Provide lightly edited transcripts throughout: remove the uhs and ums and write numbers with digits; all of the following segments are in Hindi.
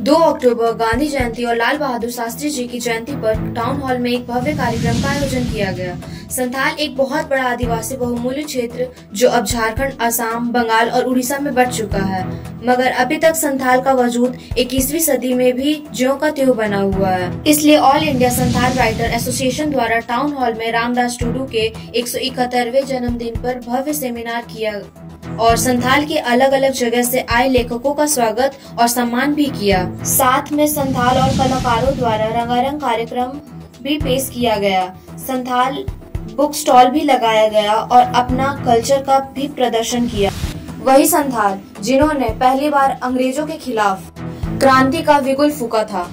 2 अक्टूबर गांधी जयंती और लाल बहादुर शास्त्री जी की जयंती पर टाउन हॉल में एक भव्य कार्यक्रम का आयोजन किया गया। संथाल एक बहुत बड़ा आदिवासी बहुमूल्य क्षेत्र जो अब झारखंड, असम, बंगाल और उड़ीसा में बढ़ चुका है, मगर अभी तक संथाल का वजूद 21वीं सदी में भी ज्यों का त्यों बना हुआ है। इसलिए all India Santhal writer association द्वारा टाउन हॉल में रामदास टुडू के 171वें जन्मदिन पर भव्य सेमिनार किया और संथाल के अलग अलग जगह से आए लेखकों का स्वागत और सम्मान भी किया। साथ में संथाल और कलाकारों द्वारा रंगारंग कार्यक्रम भी पेश किया गया। संथाल बुक स्टॉल भी लगाया गया और अपना कल्चर का भी प्रदर्शन किया। वही संथाल जिन्होंने पहली बार अंग्रेजों के खिलाफ क्रांति का बिगुल फूंका था।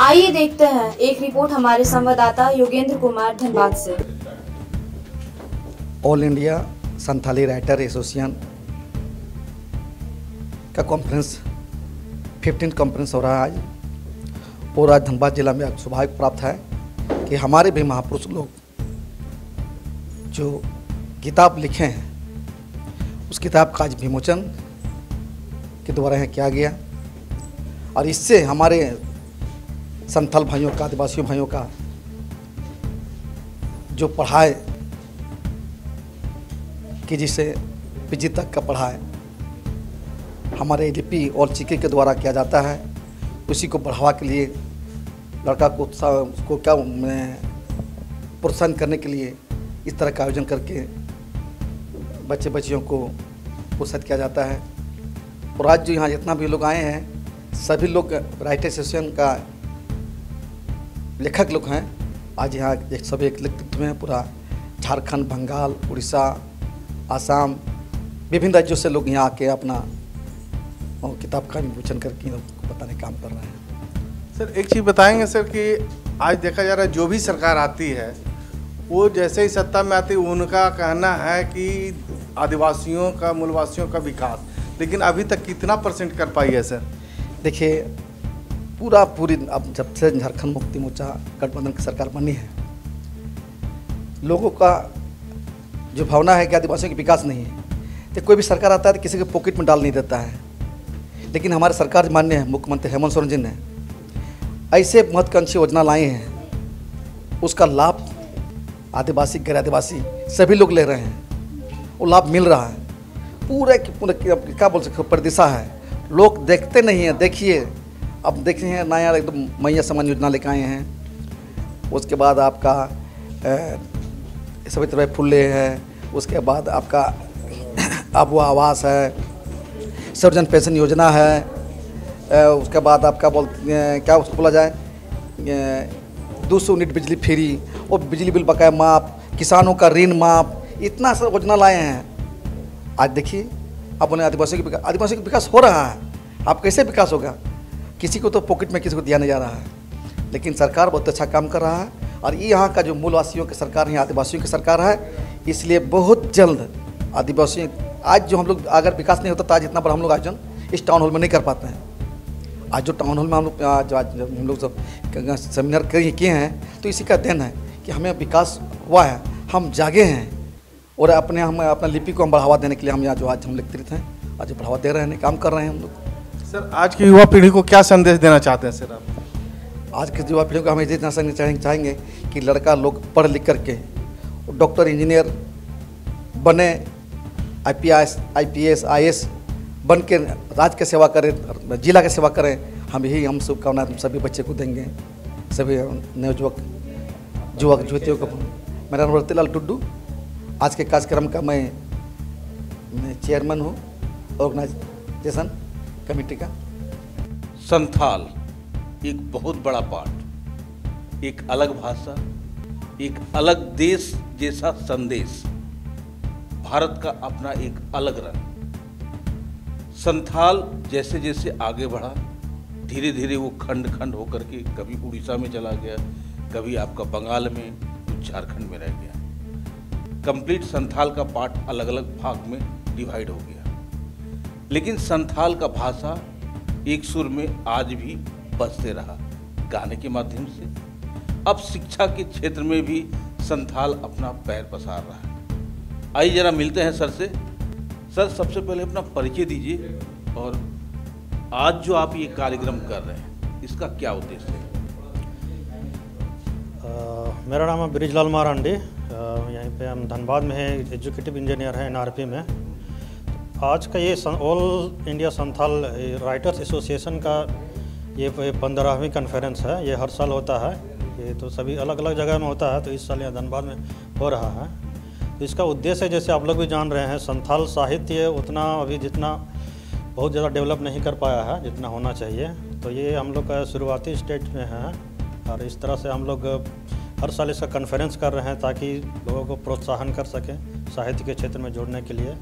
आइए देखते हैं एक रिपोर्ट हमारे संवाददाता योगेंद्र कुमार धनबाद से। All India Santhali writer association का कॉन्फ्रेंस 15 कॉन्फ्रेंस हो रहा है आज, और आज धनबाद जिला में सौभाग्य प्राप्त है कि हमारे भी महापुरुष लोग जो किताब लिखे हैं उस किताब का आज विमोचन के द्वारा यहाँ किया गया, और इससे हमारे संथाल भाइयों का, आदिवासी भाइयों का जो पढ़ाए कि जिसे पीजी तक का पढ़ाए हमारे एडीपी और चिकी के द्वारा किया जाता है, उसी को बढ़ावा के लिए लड़का को उसको क्या प्रोत्साहन करने के लिए इस तरह का आयोजन करके बच्चे बच्चियों को प्रोत्साहित किया जाता है। और आज जो यहाँ जितना भी लोग आए हैं सभी लोग राइटर एसोसिएशन का लेखक लोग हैं। आज यहाँ सभी एक नेतृत्व में पूरा झारखंड, बंगाल, उड़ीसा, आसाम, विभिन्न राज्यों से लोग यहाँ आके अपना किताब का विमोचन करके बताने काम कर रहे हैं। सर एक चीज़ बताएंगे सर कि आज देखा जा रहा है जो भी सरकार आती है वो जैसे ही सत्ता में आती है उनका कहना है कि आदिवासियों का, मूलवासियों का विकास, लेकिन अभी तक कितना % कर पाई है सर? देखिए पूरी अब जब से झारखंड मुक्ति मोर्चा गठबंधन की सरकार बनी है, लोगों का जो भावना है कि आदिवासियों का विकास नहीं है, तो कोई भी सरकार आता है तो किसी के पॉकेट में डाल नहीं देता है। लेकिन हमारे सरकार माननीय मुख्यमंत्री हेमंत सोरेन जी ने ऐसे महत्वाकांक्षी योजना लाए हैं, उसका लाभ आदिवासी, गैर आदिवासी सभी लोग ले रहे हैं, वो लाभ मिल रहा है। पूरे क्या बोल सकते परिदिशा है, लोग देखते नहीं हैं। देखिए अब देखते हैं नया एकदम मैया समान योजना लेकर आए हैं, उसके बाद आपका सावित्रीबाई फुले है, उसके बाद आपका आबुआ आवास है, सर्वजन पेंशन योजना है, उसके बाद आपका क्या उसको बोला जाए 200 यूनिट बिजली फ्री और बिजली बिल बकाया माफ, किसानों का ऋण माफ, इतना सब योजना लाए हैं। आज देखिए अपने आदिवासियों का विकास हो रहा है। अब कैसे विकास होगा? किसी को तो पॉकेट में किसी को दिया नहीं जा रहा है, लेकिन सरकार बहुत अच्छा काम कर रहा है। और ये यहाँ का जो मूलवासियों की सरकार है, आदिवासियों की सरकार है, इसलिए बहुत जल्द आदिवासी आज जो हम लोग अगर विकास नहीं होता तो आज इतना बड़ा हम लोग आयोजन इस टाउन हॉल में नहीं कर पाते हैं। आज जो टाउन हॉल में हम लोग सब सेमिनार किए हैं तो इसी का देन है कि हमें विकास हुआ है, हम जागे हैं और हम अपना लिपि को हम बढ़ावा देने के लिए हम यहाँ जो आज हम एकत्रित हैं, आज बढ़ावा दे रहे हैं, काम कर रहे हैं हम लोग। सर आज की युवा पीढ़ी को क्या संदेश देना चाहते हैं सर आप? आज की युवा पीढ़ी को हम इतना संदेश चाहेंगे कि लड़का लोग पढ़ लिख करके डॉक्टर, इंजीनियर बने, IPS, IAS बन के राज्य की सेवा करें, जिला की सेवा करें। हम शुभकामना सभी बच्चे को देंगे, सभी नवयुवक युवतियों को। मेरा नाम रतिलाल टुड्डू, आज के कार्यक्रम का मैं चेयरमैन हूँ ऑर्गेनाइजेशन कमेटी का। संथाल एक बहुत बड़ा पार्ट, एक अलग भाषा, एक अलग देश जैसा संदेश, भारत का अपना एक अलग रंग। संथाल जैसे जैसे आगे बढ़ा धीरे धीरे वो खंड खंड होकर के कभी उड़ीसा में चला गया, कभी आपका बंगाल में, कुछ झारखंड में रह गया। कंप्लीट संथाल का पार्ट अलग अलग भाग में डिवाइड हो गया, लेकिन संथाल का भाषा एक सुर में आज भी बजते रहा गाने के माध्यम से। अब शिक्षा के क्षेत्र में भी संथाल अपना पैर पसार रहा है। आइए जरा मिलते हैं सर से। सर सबसे पहले अपना परिचय दीजिए और आज जो आप ये कार्यक्रम कर रहे हैं, इसका क्या उद्देश्य है? मेरा नाम है ब्रिजलाल मारांडी। यहीं पे हम धनबाद में हैं, एजुकेटिव इंजीनियर हैं NRP में। आज का ये all India Santhal writers association का ये 15वीं कॉन्फ्रेंस है। ये हर साल होता है, ये तो सभी अलग अलग जगह में होता है, तो इस साल यहाँ धनबाद में हो रहा है। तो इसका उद्देश्य जैसे आप लोग भी जान रहे हैं, संथाल साहित्य उतना अभी जितना बहुत ज़्यादा डेवलप नहीं कर पाया है जितना होना चाहिए। तो ये हम लोग का शुरुआती स्टेज में है और इस तरह से हम लोग हर साल इसका कॉन्फ्रेंस कर रहे हैं ताकि लोगों को प्रोत्साहन कर सकें साहित्य के क्षेत्र में जुड़ने के लिए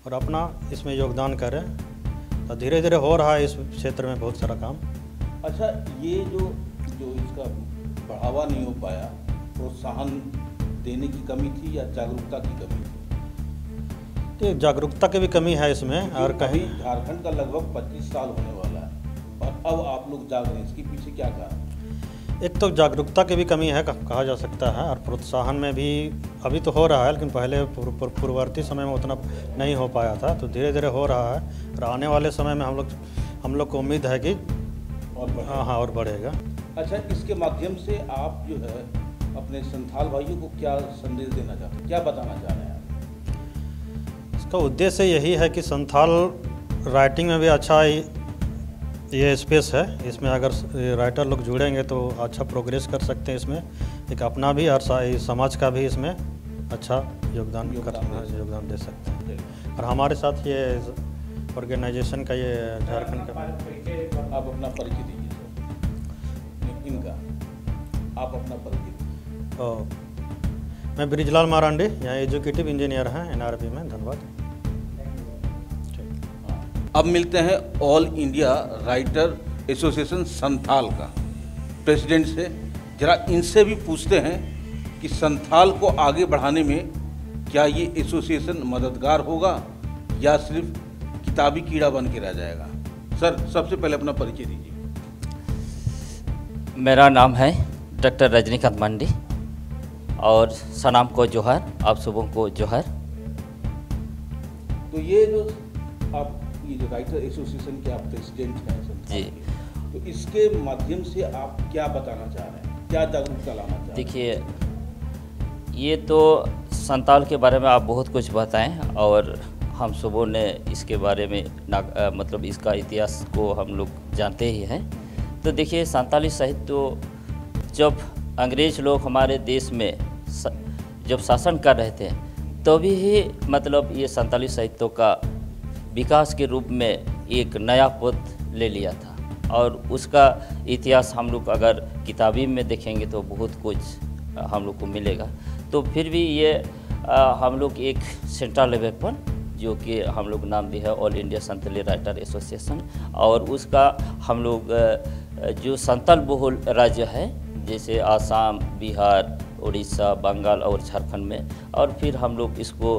और अपना इसमें योगदान करें। तो धीरे धीरे हो रहा है इस क्षेत्र में बहुत सारा काम। अच्छा, ये जो इसका बढ़ावा नहीं हो पाया, प्रोत्साहन देने की कमी थी या जागरूकता की कमी थी? तो जागरूकता की भी कमी है इसमें। और कहीं झारखंड का लगभग 25 साल होने वाला है और अब आप लोग जाग रहे हैं, इसके पीछे क्या कारण? एक तो जागरूकता की भी कमी है कहा जा सकता है, और प्रोत्साहन में भी अभी तो हो रहा है, लेकिन पहले पूर्ववर्ती समय में उतना नहीं हो पाया था। तो धीरे धीरे हो रहा है और आने वाले समय में हम लोग को उम्मीद है कि और बढ़ेगा। अच्छा, इसके माध्यम से आप जो है अपने संथाल भाइयों को क्या संदेश देना चाहते हैं, क्या बताना चाह रहे हैं? इसका उद्देश्य यही है कि संथाल राइटिंग में भी अच्छा ये स्पेस है। इसमें अगर राइटर लोग जुड़ेंगे तो अच्छा प्रोग्रेस कर सकते हैं। इसमें एक अपना भी और समाज का भी इसमें अच्छा योगदान दे सकते हैं। और हमारे साथ ये ऑर्गेनाइजेशन का ये झारखंड का, आप अपना परिचय दीजिए सर। इनका आप अपना परिचय। मैं ब्रिजलाल मारांडी, यहाँ एजुकेटिव इंजीनियर हैं NRP में, धनबाद। अब मिलते हैं all India writer association Santhal का प्रेसिडेंट से। जरा इनसे भी पूछते हैं कि संथाल को आगे बढ़ाने में क्या ये एसोसिएशन मददगार होगा या सिर्फ किताबी कीड़ा बन के रह जाएगा। सर, सबसे पहले अपना परिचय दीजिए। मेरा नाम है डॉक्टर रजनीकांत मंडी और सनाम को जोहर, आप सबों को जोहर। तो ये जो राइटर एसोसिएशन के आप प्रेसिडेंट हैं जी, तो इसके माध्यम से आप क्या बताना चाह रहे हैं, क्या जागरूकता लाना चाह रहे हैं? देखिए, ये तो संथाल के बारे में आप बहुत कुछ बताएं और हम सबों ने इसके बारे में मतलब इसका इतिहास को हम लोग जानते ही हैं। तो देखिए, संथाली साहित्य तो जब अंग्रेज लोग हमारे देश में जब शासन कर रहे थे तभी ही मतलब ये संथाली साहित्य का विकास के रूप में एक नया पद ले लिया था। और उसका इतिहास हम लोग अगर किताबी में देखेंगे तो बहुत कुछ हम लोग को मिलेगा। तो फिर भी ये हम लोग एक सेंट्रल लेवल पर, जो कि हम लोग नाम दिया है all India Santhali writer association, और उसका हम लोग जो संथाल बहुल राज्य है जैसे आसाम, बिहार, उड़ीसा, बंगाल और झारखंड में, और फिर हम लोग इसको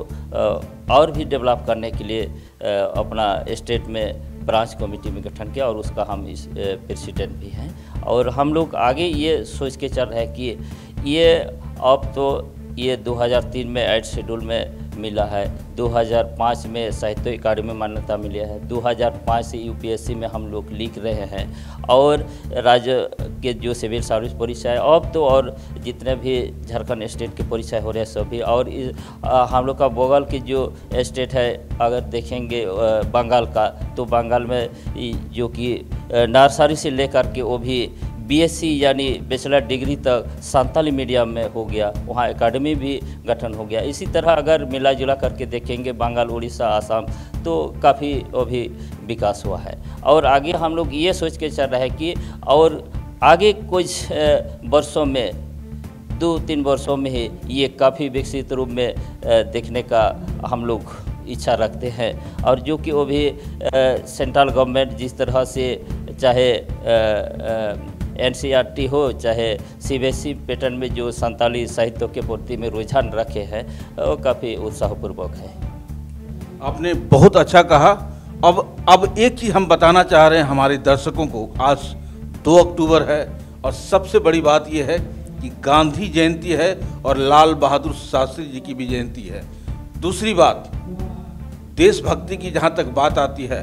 और भी डेवलप करने के लिए अपना स्टेट में ब्रांच कमेटी में गठन किया और उसका हम इस प्रेसिडेंट भी हैं। और हम लोग आगे ये सोच के चल रहे हैं कि ये अब तो ये 2003 में 8 शेड्यूल में मिला है, 2005 में साहित्य अकादमी मान्यता मिली है, 2005 से UPSC में हम लोग लिख रहे हैं, और राज्य के जो सिविल सर्विस परीक्षा है अब तो, और जितने भी झारखंड स्टेट के परीक्षा हो रहे हैं सभी, और हम लोग का बगल की जो स्टेट है अगर देखेंगे बंगाल का, तो बंगाल में जो कि नर्सरी से लेकर के वो भी BSc यानी बैचलर डिग्री तक संथाली मीडियम में हो गया, वहाँ एकेडमी भी गठन हो गया। इसी तरह अगर मिला जुला करके देखेंगे बंगाल, उड़ीसा, आसाम, तो काफ़ी अभी विकास हुआ है। और आगे हम लोग ये सोच के चल रहे हैं कि और आगे कुछ वर्षों में 2-3 वर्षों में ही ये काफ़ी विकसित रूप में देखने का हम लोग इच्छा रखते हैं। और जो कि वो भी सेंट्रल गवर्नमेंट जिस तरह से चाहे NCERT हो चाहे CBSE पैटर्न में जो संथाली साहित्य के प्रति में रुझान रखे हैं वो काफ़ी उत्साहपूर्वक है। आपने बहुत अच्छा कहा। अब एक चीज़ हम बताना चाह रहे हैं हमारे दर्शकों को, आज 2 अक्टूबर है और सबसे बड़ी बात यह है कि गांधी जयंती है और लाल बहादुर शास्त्री जी की भी जयंती है। दूसरी बात, देशभक्ति की जहाँ तक बात आती है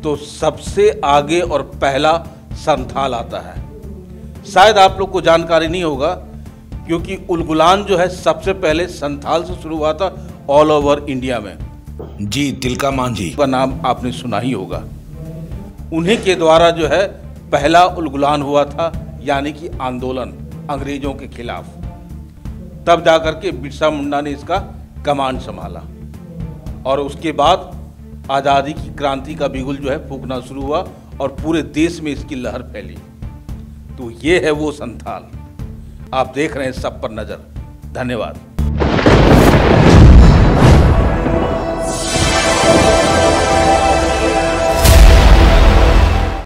तो सबसे आगे और पहला संथाल आता है। शायद आप लोग को जानकारी नहीं होगा, क्योंकि उलगुलान जो है सबसे पहले संथाल से शुरू हुआ था ऑल ओवर इंडिया में। जी, तिलका मांझी का नाम आपने सुना ही होगा। उन्हीं के द्वारा जो है पहला उलगुलान हुआ था, यानी कि आंदोलन अंग्रेजों के खिलाफ। तब जाकर के बिरसा मुंडा ने इसका कमान संभाला और उसके बाद आज़ादी की क्रांति का बिगुल जो है फूंकना शुरू हुआ और पूरे देश में इसकी लहर फैली। तो ये है वो संथाल। आप देख रहे हैं सब पर नज़र। धन्यवाद।